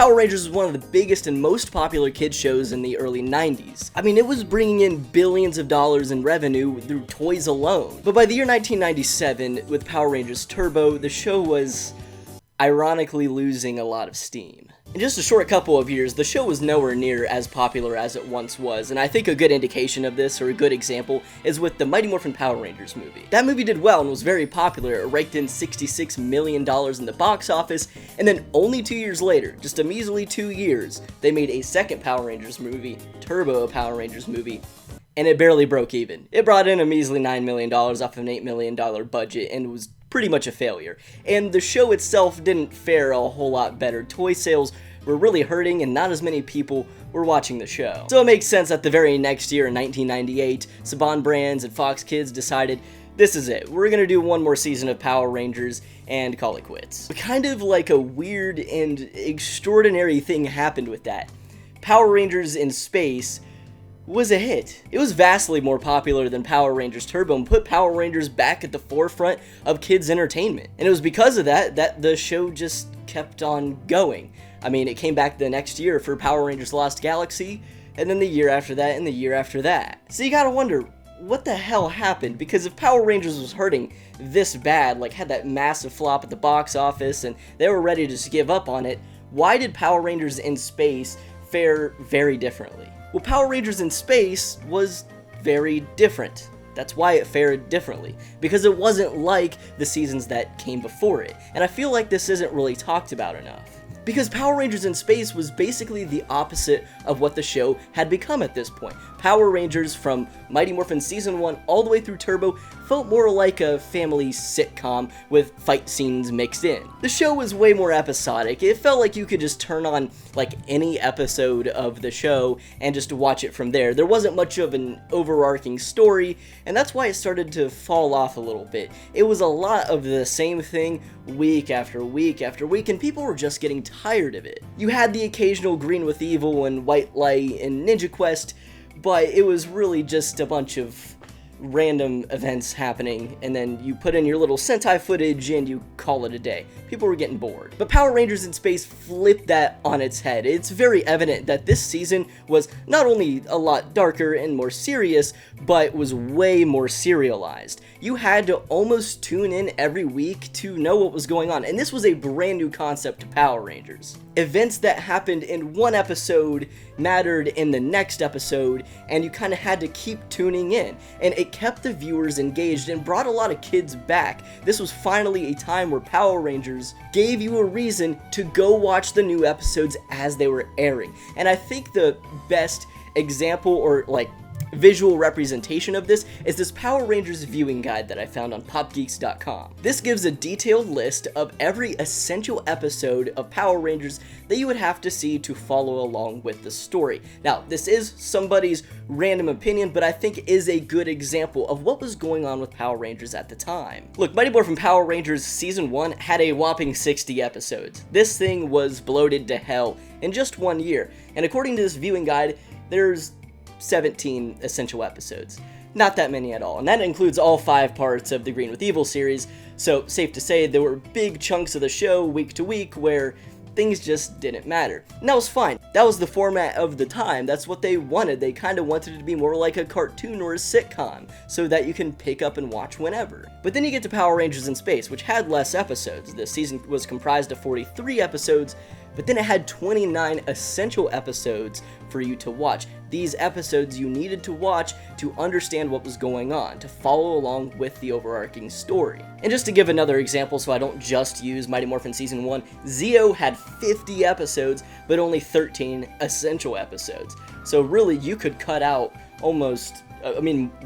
Power Rangers was one of the biggest and most popular kids shows in the early 90s. I mean, it was bringing in billions of dollars in revenue through toys alone. But by the year 1997, with Power Rangers Turbo, the show was ironically losing a lot of steam. In just a short couple of years, the show was nowhere near as popular as it once was, and I think a good indication of this, or a good example, is with the Mighty Morphin Power Rangers movie. That movie did well and was very popular. It raked in $66 million in the box office, and then only 2 years later, just a measly 2 years, they made a second Power Rangers movie, Turbo Power Rangers movie, and it barely broke even. It brought in a measly $9 million off of an $8 million budget, and was pretty much a failure. And the show itself didn't fare a whole lot better. Toy sales were really hurting, and not as many people were watching the show. So it makes sense that the very next year, in 1998, Saban Brands and Fox Kids decided, this is it. We're gonna do one more season of Power Rangers and call it quits. But kind of like a weird and extraordinary thing happened with that. Power Rangers in Space was a hit. It was vastly more popular than Power Rangers Turbo and put Power Rangers back at the forefront of kids' entertainment. And it was because of that the show just kept on going. I mean, it came back the next year for Power Rangers Lost Galaxy, and then the year after that, and the year after that. So you gotta wonder, what the hell happened? Because if Power Rangers was hurting this bad, like had that massive flop at the box office, and they were ready to just give up on it, why did Power Rangers in Space fare very differently? Well, Power Rangers in Space was very different. That's why it fared differently, because it wasn't like the seasons that came before it. And I feel like this isn't really talked about enough. Because Power Rangers in Space was basically the opposite of what the show had become at this point. Power Rangers from Mighty Morphin Season 1 all the way through Turbo felt more like a family sitcom with fight scenes mixed in. The show was way more episodic. It felt like you could just turn on like any episode of the show and just watch it from there. There wasn't much of an overarching story, and that's why it started to fall off a little bit. It was a lot of the same thing week after week after week, and people were just getting tired of it. You had the occasional Green with Evil and White Light and Ninja Quest, but it was really just a bunch of random events happening, and then you put in your little Sentai footage and you call it a day. People were getting bored. But Power Rangers in Space flipped that on its head. It's very evident that this season was not only a lot darker and more serious, but was way more serialized. You had to almost tune in every week to know what was going on, and this was a brand new concept to Power Rangers. Events that happened in one episode mattered in the next episode, and you kind of had to keep tuning in, and it kept the viewers engaged and brought a lot of kids back. This was finally a time where Power Rangers gave you a reason to go watch the new episodes as they were airing. And I think the best example, or like visual representation of this, is this Power Rangers viewing guide that I found on popgeeks.com. This gives a detailed list of every essential episode of Power Rangers that you would have to see to follow along with the story. Now, this is somebody's random opinion, but I think is a good example of what was going on with Power Rangers at the time. Look, Mighty Morphin Power Rangers Season 1 had a whopping 60 episodes. This thing was bloated to hell in just 1 year, and according to this viewing guide, there's 17 essential episodes. Not that many at all, and that includes all 5 parts of the Green with Evil series, so safe to say there were big chunks of the show week to week where things just didn't matter. And that was fine. That was the format of the time. That's what they wanted. They kind of wanted it to be more like a cartoon or a sitcom, so that you can pick up and watch whenever. But then you get to Power Rangers in Space, which had less episodes. The season was comprised of 43 episodes, but then it had 29 essential episodes for you to watch. These episodes you needed to watch to understand what was going on, to follow along with the overarching story. And just to give another example so I don't just use Mighty Morphin Season 1, Zeo had 50 episodes, but only 13 essential episodes. So really, you could cut out almost,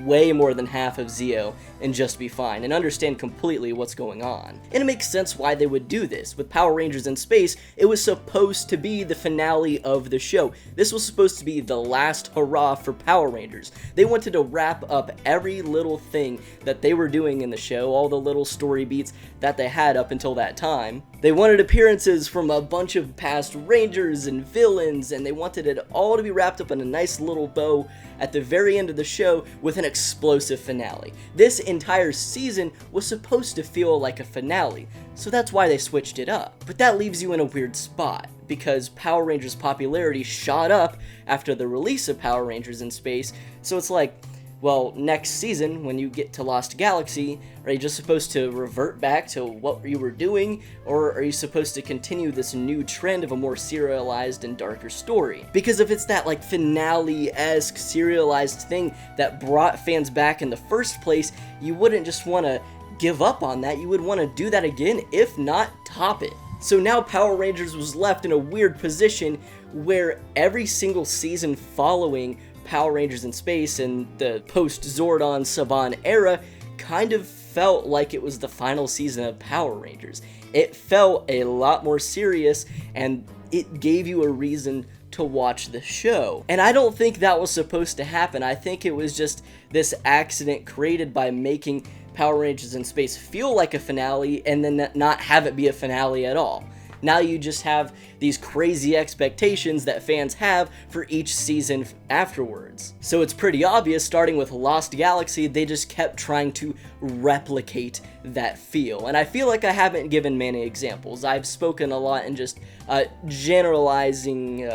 way more than half of Zeo and just be fine and understand completely what's going on. And it makes sense why they would do this. With Power Rangers in Space, it was supposed to be the finale of the show. This was supposed to be the last hurrah for Power Rangers. They wanted to wrap up every little thing that they were doing in the show, all the little story beats that they had up until that time. They wanted appearances from a bunch of past Rangers and villains, and they wanted it all to be wrapped up in a nice little bow at the very end of the show with an explosive finale. This entire season was supposed to feel like a finale, so that's why they switched it up. But that leaves you in a weird spot, because Power Rangers' popularity shot up after the release of Power Rangers in Space, so it's like, well, next season, when you get to Lost Galaxy, are you just supposed to revert back to what you were doing, or are you supposed to continue this new trend of a more serialized and darker story? Because if it's that, like, finale-esque serialized thing that brought fans back in the first place, you wouldn't just want to give up on that, you would want to do that again, if not top it. So now Power Rangers was left in a weird position where every single season following Power Rangers in Space and the post-Zordon Saban era kind of felt like it was the final season of Power Rangers. It felt a lot more serious, and it gave you a reason to watch the show. And I don't think that was supposed to happen. I think it was just this accident created by making Power Rangers in Space feel like a finale and then not have it be a finale at all. Now you just have these crazy expectations that fans have for each season afterwards. So it's pretty obvious, starting with Lost Galaxy, they just kept trying to replicate that feel. And I feel like I haven't given many examples. I've spoken a lot in just generalizing.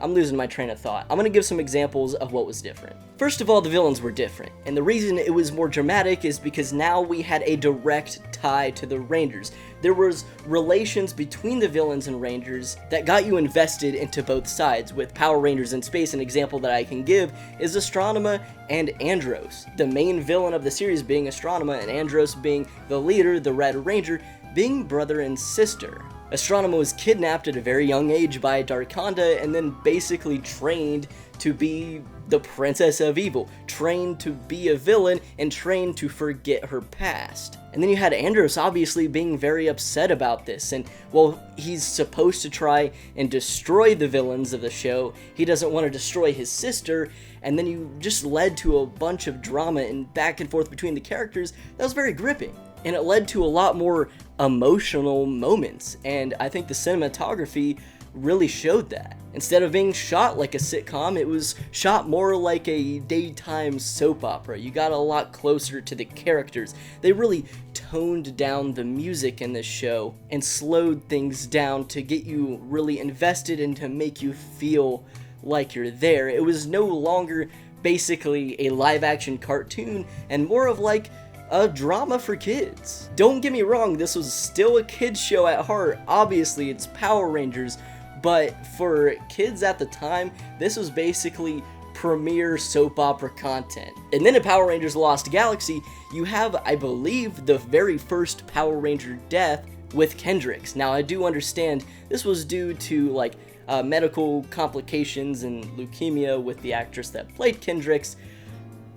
I'm losing my train of thought. I'm gonna give some examples of what was different. First of all, the villains were different, and the reason it was more dramatic is because now we had a direct tie to the Rangers. There was relations between the villains and Rangers that got you invested into both sides. With Power Rangers in Space, an example that I can give is Astronema and Andros. The main villain of the series being Astronema, and Andros being the leader, the Red Ranger, being brother and sister. Astronema was kidnapped at a very young age by Darkonda and then basically trained to be the Princess of Evil, trained to be a villain, and trained to forget her past. And then you had Andros obviously being very upset about this, and while he's supposed to try and destroy the villains of the show, he doesn't want to destroy his sister, and then you just led to a bunch of drama and back and forth between the characters that was very gripping. And it led to a lot more emotional moments, and I think the cinematography really showed that. Instead of being shot like a sitcom, it was shot more like a daytime soap opera. You got a lot closer to the characters. They really toned down the music in this show and slowed things down to get you really invested and to make you feel like you're there. It was no longer basically a live-action cartoon and more of like a drama for kids. Don't get me wrong, this was still a kids show at heart. Obviously, it's Power Rangers, but for kids at the time, this was basically premier soap opera content. And then in Power Rangers Lost Galaxy, you have, I believe, the very first Power Ranger death with Kendrix. Now, I do understand this was due to, like, medical complications and leukemia with the actress that played Kendrix,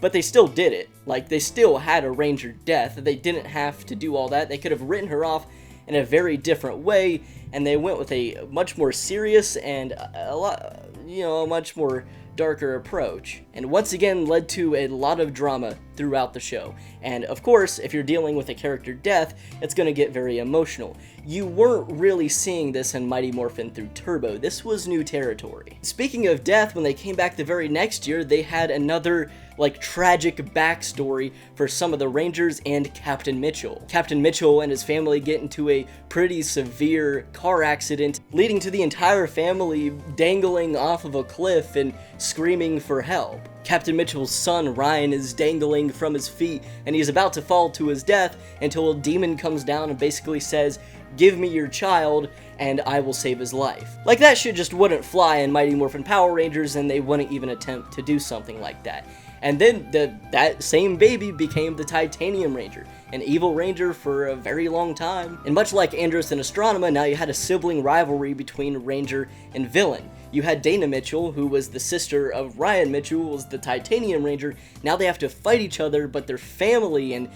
but they still did it. Like, they still had a Ranger death. They didn't have to do all that. They could have written her off in a very different way, and they went with a much more serious and a much more darker approach, and once again led to a lot of drama throughout the show. And of course, if you're dealing with a character death, it's going to get very emotional. You weren't really seeing this in Mighty Morphin through Turbo. This was new territory. Speaking of death, when they came back the very next year, they had another tragic backstory for some of the Rangers and Captain Mitchell. Captain Mitchell and his family get into a pretty severe car accident, leading to the entire family dangling off of a cliff and screaming for help. Captain Mitchell's son, Ryan, is dangling from his feet, and he's about to fall to his death until a demon comes down and basically says, "Give me your child, and I will save his life." Like, that shit just wouldn't fly in Mighty Morphin Power Rangers, and they wouldn't even attempt to do something like that. And then that same baby became the Titanium Ranger, an evil ranger for a very long time. And much like Andros and Astronema, now you had a sibling rivalry between Ranger and villain. You had Dana Mitchell, who was the sister of Ryan Mitchell, who was the Titanium Ranger. Now they have to fight each other, but they're family, and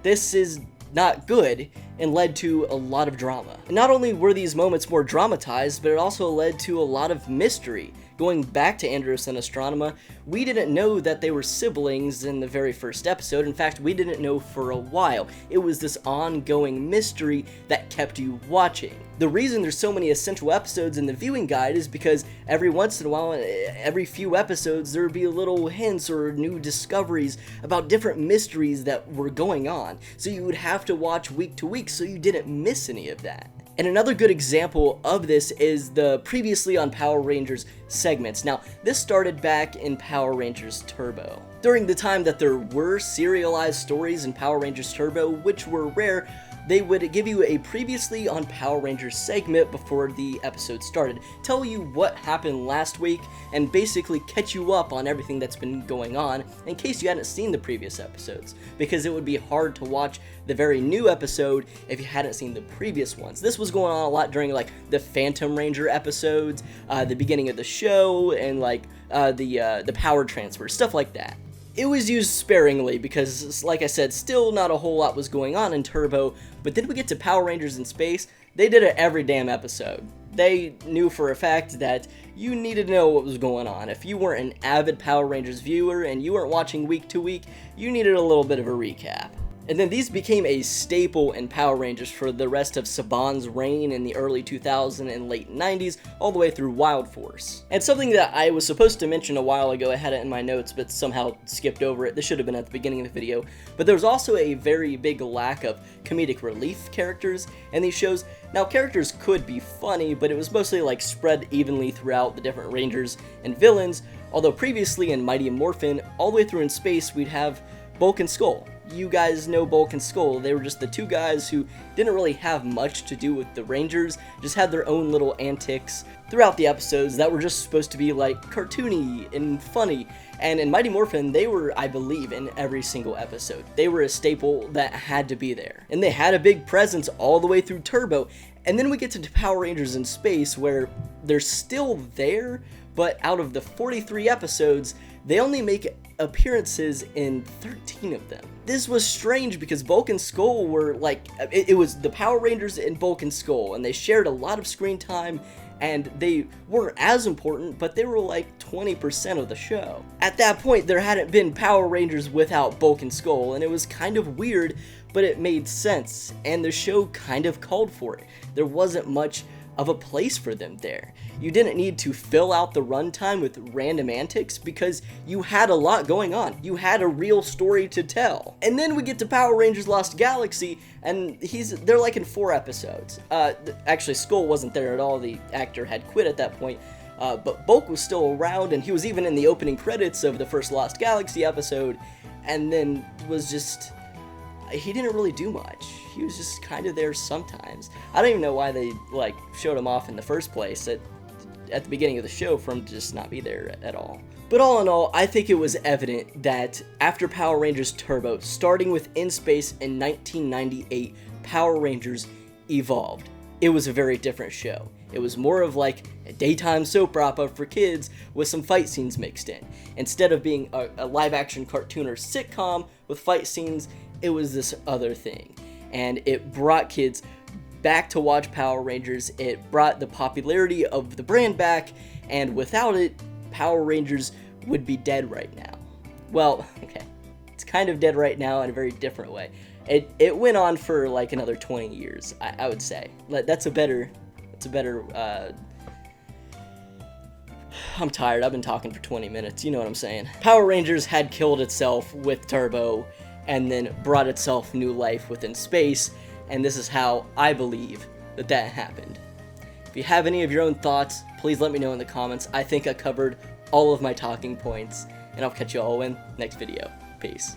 this is not good, and led to a lot of drama. And not only were these moments more dramatized, but it also led to a lot of mystery. Going back to Andros and Astronema, we didn't know that they were siblings in the very first episode. In fact, we didn't know for a while. It was this ongoing mystery that kept you watching. The reason there's so many essential episodes in the viewing guide is because every once in a while, every few episodes, there would be little hints or new discoveries about different mysteries that were going on. So you would have to watch week to week so you didn't miss any of that. And another good example of this is the previously on Power Rangers segments. Now, this started back in Power Rangers Turbo. During the time that there were serialized stories in Power Rangers Turbo, which were rare, they would give you a previously on Power Rangers segment before the episode started, tell you what happened last week, and basically catch you up on everything that's been going on in case you hadn't seen the previous episodes, because it would be hard to watch the very new episode if you hadn't seen the previous ones. This was going on a lot during like the Phantom Ranger episodes, the beginning of the show, and like the power transfer, stuff like that. It was used sparingly because, like I said, still not a whole lot was going on in Turbo, but then we get to Power Rangers in Space, they did it every damn episode. They knew for a fact that you needed to know what was going on. If you weren't an avid Power Rangers viewer and you weren't watching week to week, you needed a little bit of a recap. And then these became a staple in Power Rangers for the rest of Saban's reign in the early 2000s and late 90s, all the way through Wild Force. And something that I was supposed to mention a while ago, I had it in my notes, but somehow skipped over it. This should have been at the beginning of the video. But there was also a very big lack of comedic relief characters in these shows. Now, characters could be funny, but it was mostly like spread evenly throughout the different Rangers and villains, although previously in Mighty Morphin, all the way through in Space, we'd have Bulk and Skull. You guys know Bulk and Skull. They were just the two guys who didn't really have much to do with the Rangers, just had their own little antics throughout the episodes that were just supposed to be like cartoony and funny. And in Mighty Morphin, they were, I believe, in every single episode. They were a staple that had to be there. And they had a big presence all the way through Turbo. And then we get to Power Rangers in Space, where they're still there, but out of the 43 episodes, they only make appearances in 13 of them. This was strange because Bulk and Skull were like, it was the Power Rangers and Bulk and Skull, and they shared a lot of screen time, and they weren't as important, but they were like 20% of the show. At that point, there hadn't been Power Rangers without Bulk and Skull, and it was kind of weird, but it made sense, and the show kind of called for it. There wasn't much of a place for them there. You didn't need to fill out the runtime with random antics because you had a lot going on. You had a real story to tell. And then we get to Power Rangers Lost Galaxy, and they're like in 4 episodes. Actually, Skull wasn't there at all. The actor had quit at that point. But Bulk was still around, and he was even in the opening credits of the first Lost Galaxy episode, and then was just... he didn't really do much. He was just kind of there sometimes. I don't even know why they like showed him off in the first place at the beginning of the show for him to just not be there at all. But all in all, I think it was evident that after Power Rangers Turbo, starting with In Space in 1998, Power Rangers evolved. It was a very different show. It was more of like a daytime soap opera for kids with some fight scenes mixed in. Instead of being a live-action cartoon or sitcom with fight scenes, it was this other thing. And it brought kids back to watch Power Rangers. It brought the popularity of the brand back, and without it, Power Rangers would be dead right now. Well, okay, it's kind of dead right now in a very different way. It went on for like another 20 years, I would say. That's a better, I'm tired, I've been talking for 20 minutes, you know what I'm saying. Power Rangers had killed itself with Turbo, and then brought itself new life within Space, and this is how I believe that happened. If you have any of your own thoughts, please let me know in the comments. I think I covered all of my talking points, and I'll catch you all in next video. Peace.